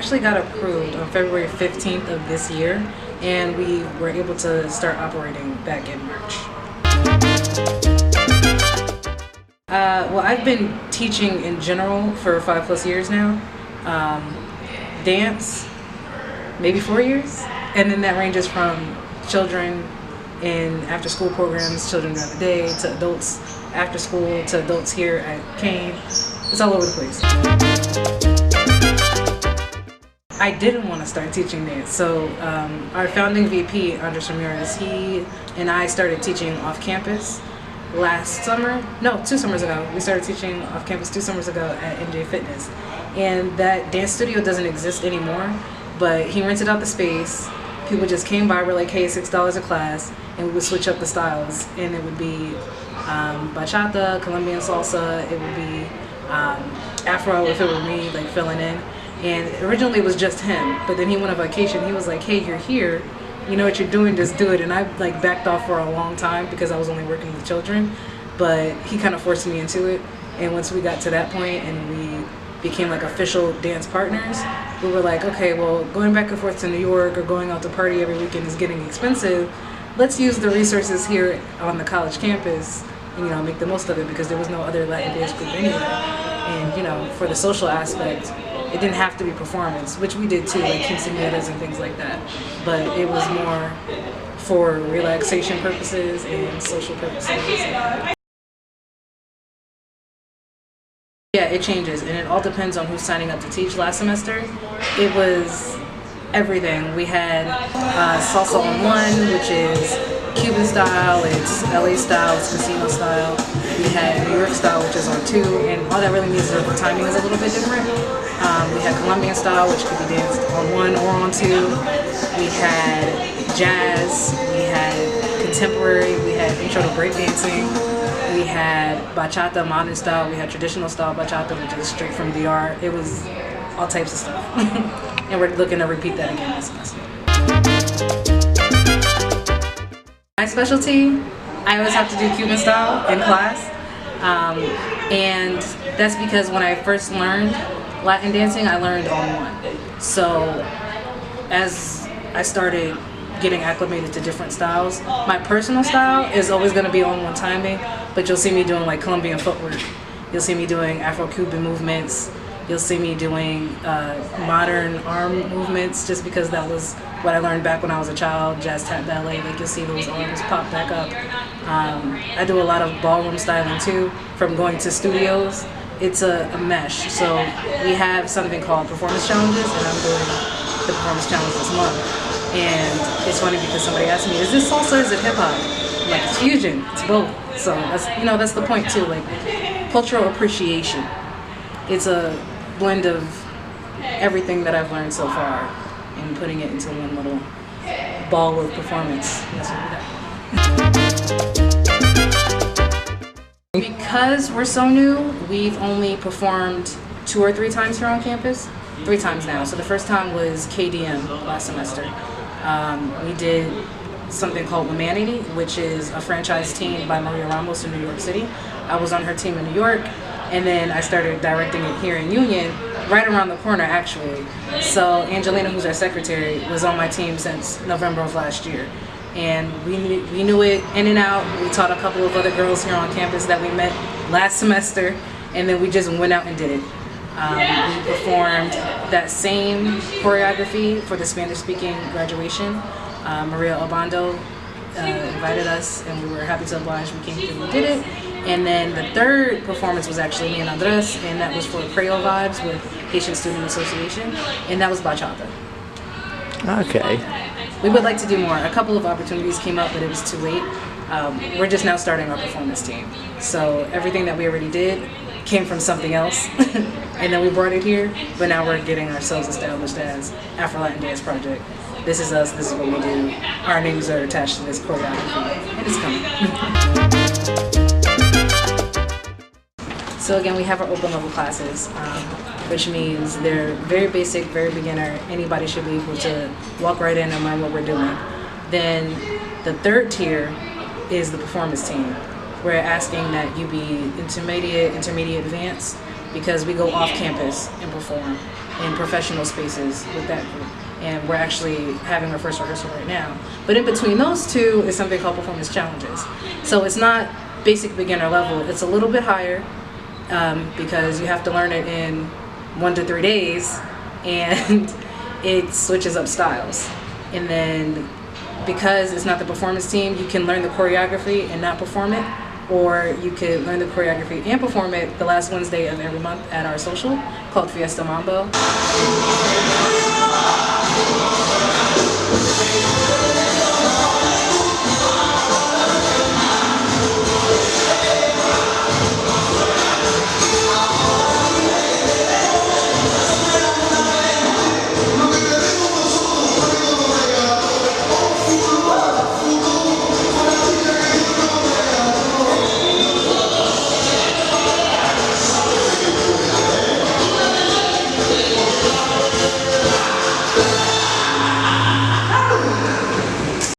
actually got approved on February 15th of this year, and we were able to start operating back in March. Well, I've been teaching in general for 5+ years now. Dance, maybe 4 years, and then that ranges from children in after-school programs, children during the day, to adults after school, to adults here at Kane. It's all over the place. I didn't want to start teaching dance, so our founding VP, Andres Ramirez, he and I started teaching off campus last summer. No, 2 summers ago. We started teaching off campus 2 summers ago at MJ Fitness. And that dance studio doesn't exist anymore, but he rented out the space. People just came by, were like, hey, $6 a class, and we would switch up the styles. And it would be bachata, Colombian salsa, it would be Afro if it were me, like filling in. And originally it was just him, but then he went on vacation. He was like, hey, you're here, you know what you're doing, just do it. And I like backed off for a long time because I was only working with children, but he kind of forced me into it. And once we got to that point and we became like official dance partners, we were like, okay, well, going back and forth to New York or going out to party every weekend is getting expensive. Let's use the resources here on the college campus and, you know, make the most of it, because there was no other Latin dance group anyway. And, you know, for the social aspect, it didn't have to be performance, which we did too, like quinceañeras and things like that. But it was more for relaxation purposes and social purposes. Yeah, it changes, and it all depends on who's signing up to teach. Last semester, it was everything. We had salsa on 1, which is Cuban style, it's LA style, it's casino style. We had New York style, which is on 2, and all that really means is that the timing is a little bit different. We had Colombian style, which could be danced on 1 or on 2. We had jazz, we had contemporary, we had intro to breakdancing. We had bachata, modern style, we had traditional style bachata, which is straight from DR. It was all types of stuff. And we're looking to repeat that again this semester. My specialty, I always have to do Cuban style in class. And that's because when I first learned Latin dancing, I learned on 1. So as I started getting acclimated to different styles, my personal style is always going to be on 1 timing, but you'll see me doing like Colombian footwork. You'll see me doing Afro-Cuban movements. You'll see me doing modern arm movements, just because that was what I learned back when I was a child, jazz tap ballet. Like, you'll see those arms pop back up. I do a lot of ballroom styling too, from going to studios. It's a mesh. So we have something called performance challenges, and I'm doing the performance challenge this month. And it's funny because somebody asked me, is this salsa or is it hip hop? I'm like, it's fusion, it's both. So that's, you know, that's the point too, like cultural appreciation. It's a blend of everything that I've learned so far and putting it into one little ball of performance. That's what we got. Because we're so new, we've only performed 2 or 3 times here on campus. 3 times now. So the first time was KDM last semester. We did something called Humanity, which is a franchise team by Maria Ramos in New York City. I was on her team in New York, and then I started directing it here in Union, right around the corner actually. So Angelina, who's our secretary, was on my team since November of last year. And we knew it in and out. We taught a couple of other girls here on campus that we met last semester, and then we just went out and did it. We performed that same choreography for the Spanish-speaking graduation. Maria Obando invited us, and we were happy to oblige. We came through and did it. And then the third performance was actually me and Andres, and that was for Creole Vibes with Haitian Student Association, and that was bachata. Okay. We would like to do more. A couple of opportunities came up, but it was too late. We're just now starting our performance team. So everything that we already did came from something else, and then we brought it here, but now we're getting ourselves established as AfroLatinX Project. This is us, this is what we do. Our names are attached to this choreography, and it's coming. So again, we have our open level classes, which means they're very basic, very beginner. Anybody should be able to walk right in and learn what we're doing. Then the third tier is the performance team. We're asking that you be intermediate, advanced, because we go off campus and perform. in professional spaces with that group. And we're actually having our first rehearsal right now. But in between those two is something called performance challenges. So it's not basic beginner level, it's a little bit higher because you have to learn it in 1 to 3 days, and it switches up styles. And then because it's not the performance team, you can learn the choreography and not perform it, or you could learn the choreography and perform it the last Wednesday of every month at our social called Fiesta Mambo.